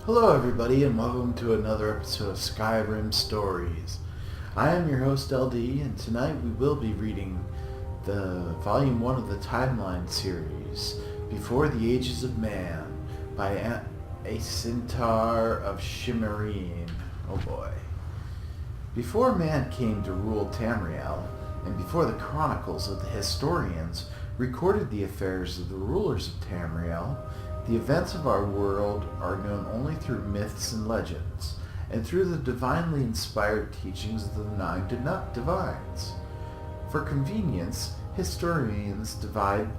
Hello everybody and welcome to another episode of Skyrim Stories. I am your host LD and tonight we will be reading the volume 1 of the Timeline series, Before the Ages of Man, by a Centaur of Shimmerine. Oh boy. Before man came to rule Tamriel, and before the chronicles of the historians recorded the affairs of the rulers of Tamriel, the events of our world are known only through myths and legends, and through the divinely inspired teachings of the nine divines. For convenience, historians divide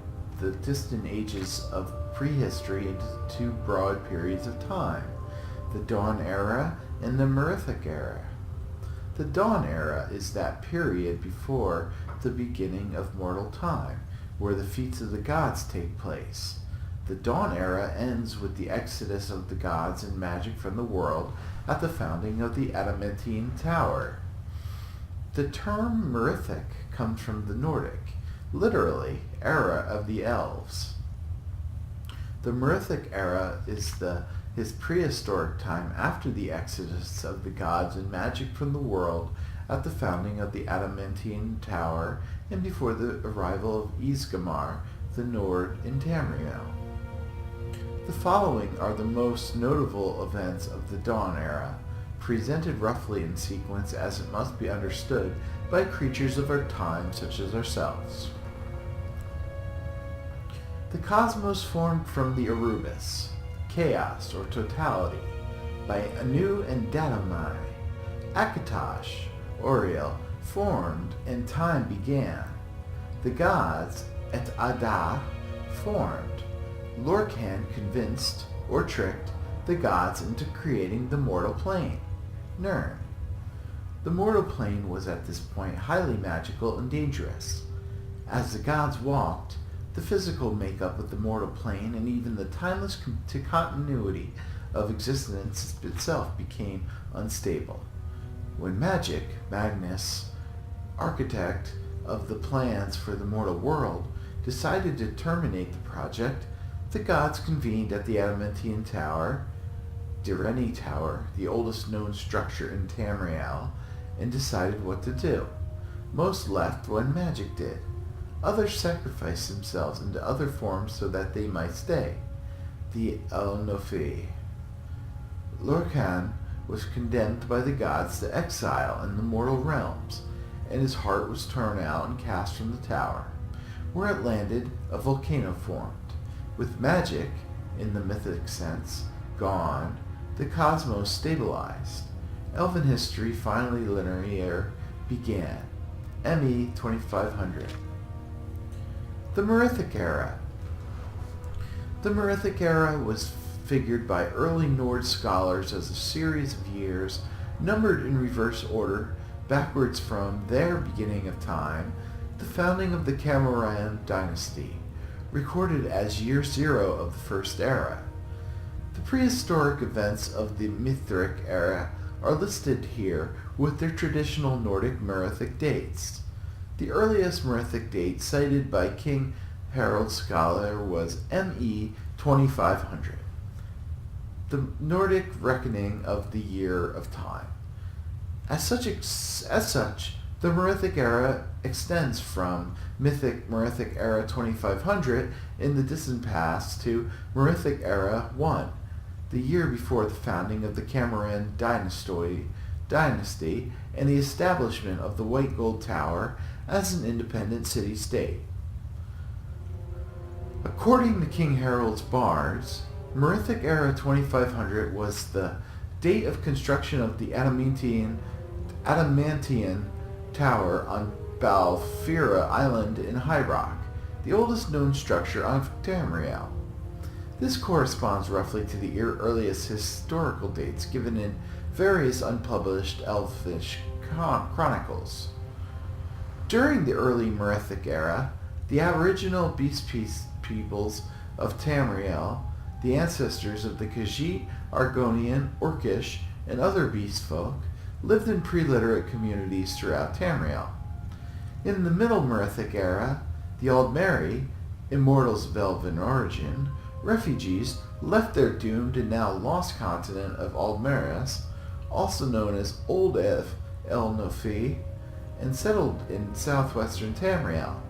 the distant ages of prehistory into two broad periods of time, the Dawn Era and the Merithic Era. The Dawn Era is that period before the beginning of mortal time, where the feats of the gods take place. The Dawn Era ends with the exodus of the gods and magic from the world at the founding of the Adamantine Tower. The term Merithic comes from the Nordic, literally, era of the elves. The Merithic Era is his prehistoric time after the exodus of the gods and magic from the world at the founding of the Adamantine Tower and before the arrival of Isgamar, the Nord, in Tamriel. The following are the most notable events of the Dawn Era, presented roughly in sequence as it must be understood by creatures of our time such as ourselves. The cosmos formed from the Erebus, chaos or totality, by Anu and Datamai. Akatosh, Oriel, formed and time began. The gods, et Ada, formed. Lorcan convinced, or tricked, the gods into creating the mortal plane, Nirn. The mortal plane was at this point highly magical and dangerous. As the gods walked, the physical makeup of the mortal plane and even the timeless continuity of existence itself became unstable. When Magic, Magnus, architect of the plans for the mortal world, decided to terminate the project, the gods convened at the Adamantine Tower, Direni Tower, the oldest known structure in Tamriel, and decided what to do. Most left when magic did. Others sacrificed themselves into other forms so that they might stay. The El-Nofi. Lorcan was condemned by the gods to exile in the mortal realms, and his heart was torn out and cast from the tower. Where it landed, a volcano formed. With magic, in the mythic sense, gone, the cosmos stabilized. Elven history, finally linear, began. ME 2500. The Merithic Era. The Merithic Era was figured by early Nord scholars as a series of years numbered in reverse order backwards from their beginning of time, the founding of the Cameron dynasty, recorded as year 0 of the First Era. The prehistoric events of the Mithric Era are listed here with their traditional Nordic Merithic dates. The earliest Merithic date cited by King Harold's scholar was ME 2500, the Nordic reckoning of the year of time. As such, the Merithic Era extends from Merithic Era 2500 in the distant past to Merithic Era 1, the year before the founding of the Cameron dynasty and the establishment of the White Gold Tower as an independent city-state. According to King Harold's bards, Merithic Era 2500 was the date of construction of the Adamantine Tower on Balfira Island in High Rock, the oldest known structure on Tamriel. This corresponds roughly to the earliest historical dates given in various unpublished Elvish chronicles. During the early Merithic Era, the aboriginal beast peoples of Tamriel, the ancestors of the Khajiit, Argonian, Orcish, and other beast folk, lived in pre-literate communities throughout Tamriel. In the Middle Merithic Era, the Aldmeri, immortals of elven origin, refugees left their doomed and now lost continent of Aldmeris, also known as Old El Nofi, and settled in southwestern Tamriel.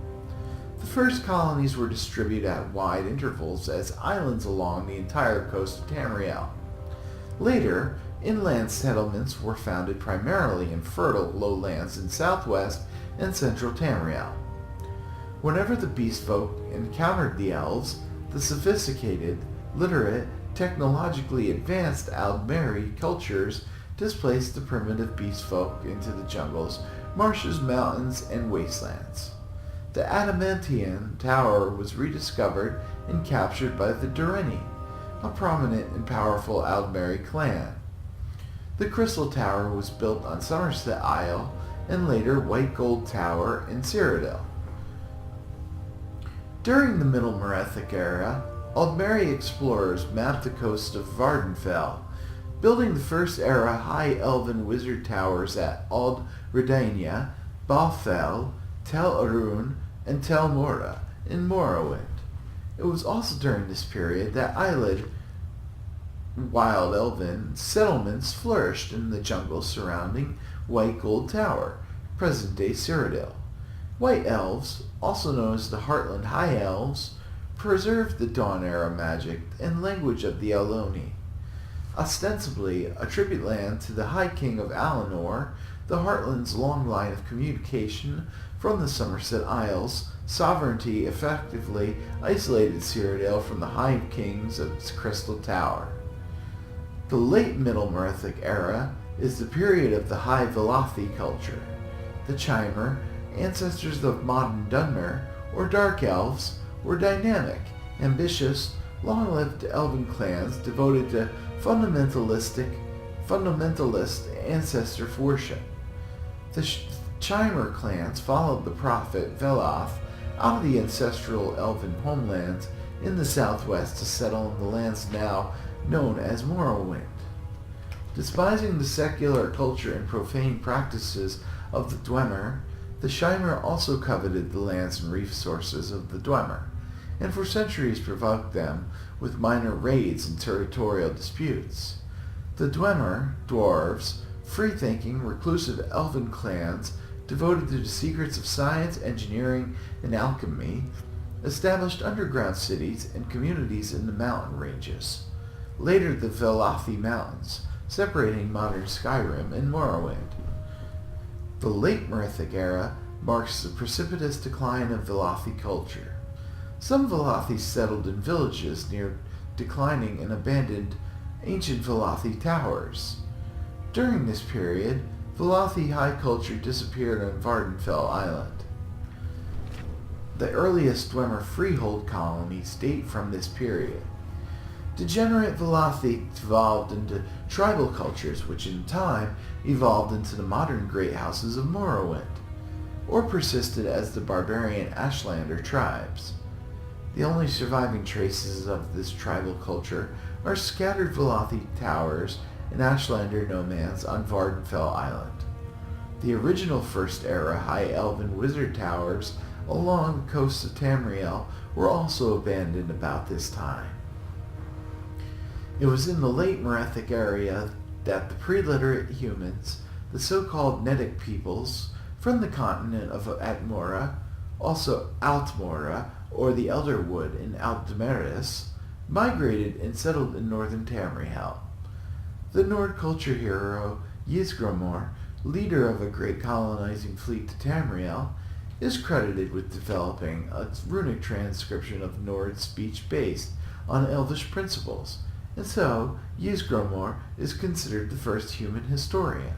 The first colonies were distributed at wide intervals as islands along the entire coast of Tamriel. Later, inland settlements were founded primarily in fertile lowlands in southwest and central Tamriel. Whenever the beast folk encountered the elves, the sophisticated, literate, technologically advanced Aldmeri cultures displaced the primitive beast folk into the jungles, marshes, mountains, and wastelands. The Adamantian Tower was rediscovered and captured by the Durini, a prominent and powerful Aldmeri clan. The Crystal Tower was built on Somerset Isle and later White Gold Tower in Cyrodiil. During the Middle Merethic era, Aldmeri explorers mapped the coast of Vardenfell, building the first era high elven wizard towers at Ald Redania, Balfell, Tel Arun, and Tel Mora in Morrowind. It was also during this period that Eilid wild elven settlements flourished in the jungles surrounding White Gold Tower, present-day Cyrodiil. White elves, also known as the Heartland High Elves, preserved the Dawn-era magic and language of the Eloni. Ostensibly a tribute land to the High King of Alinor, the Heartland's long line of communication from the Somerset Isles, sovereignty effectively isolated Cyrodiil from the High Kings of its Crystal Tower. The late Middle Merethic era is the period of the High Velothi culture. The Chimer, ancestors of modern Dunmer, or Dark Elves, were dynamic, ambitious, long-lived elven clans devoted to fundamentalist ancestor worship. The Chimer clans followed the prophet Veloth out of the ancestral elven homelands in the southwest to settle in the lands now known as Morrowind. Despising the secular culture and profane practices of the Dwemer, the Chimer also coveted the lands and resources of the Dwemer, and for centuries provoked them with minor raids and territorial disputes. The Dwemer, dwarves, free-thinking, reclusive elven clans devoted to the secrets of science, engineering, and alchemy, established underground cities and communities in the mountain ranges. Later the Velothi Mountains, separating modern Skyrim and Morrowind. The late Merethic era marks the precipitous decline of Velothi culture. Some Velothi settled in villages near declining and abandoned ancient Velothi towers. During this period, Velothi high culture disappeared on Vardenfell Island. The earliest Dwemer freehold colonies date from this period. Degenerate Velothi evolved into tribal cultures, which in time evolved into the modern great houses of Morrowind, or persisted as the barbarian Ashlander tribes. The only surviving traces of this tribal culture are scattered Velothi towers and Ashlander nomads on Vardenfell Island. The original First Era High Elven wizard towers along the coast of Tamriel were also abandoned about this time. It was in the late Merethic area that the pre-literate humans, the so-called Nedic peoples, from the continent of Atmora, also Altmora, or the Elderwood in Aldmeris, migrated and settled in northern Tamriel. The Nord culture hero Ysgramor, leader of a great colonizing fleet to Tamriel, is credited with developing a runic transcription of Nord speech based on Elvish principles, and so Ysgramor is considered the first human historian.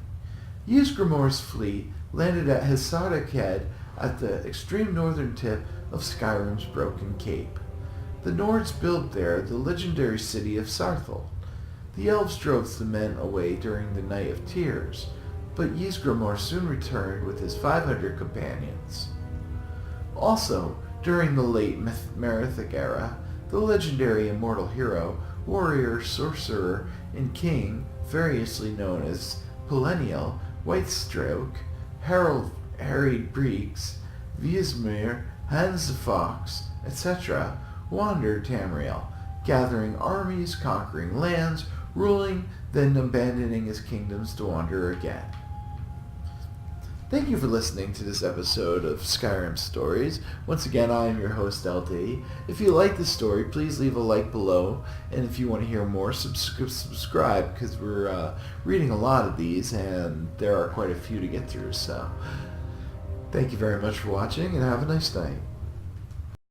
Ysgramor's fleet landed at Hisardak Head at the extreme northern tip of Skyrim's Broken Cape. The Nords built there the legendary city of Sarthal. The elves drove the men away during the Night of Tears, but Ysgramor soon returned with his 500 companions. Also, during the late Merethic era, the legendary immortal hero, warrior, sorcerer, and king, variously known as Pelennial, Whitestroke, Harold Harried Breeks, Viesmir, Hans the Fox, etc., wandered Tamriel, gathering armies, conquering lands, ruling, then abandoning his kingdoms to wander again. Thank you for listening to this episode of Skyrim Stories. Once again, I am your host, LD. If you like this story, please leave a like below. And if you want to hear more, subscribe, because we're reading a lot of these, and there are quite a few to get through. So, thank you very much for watching, and have a nice night.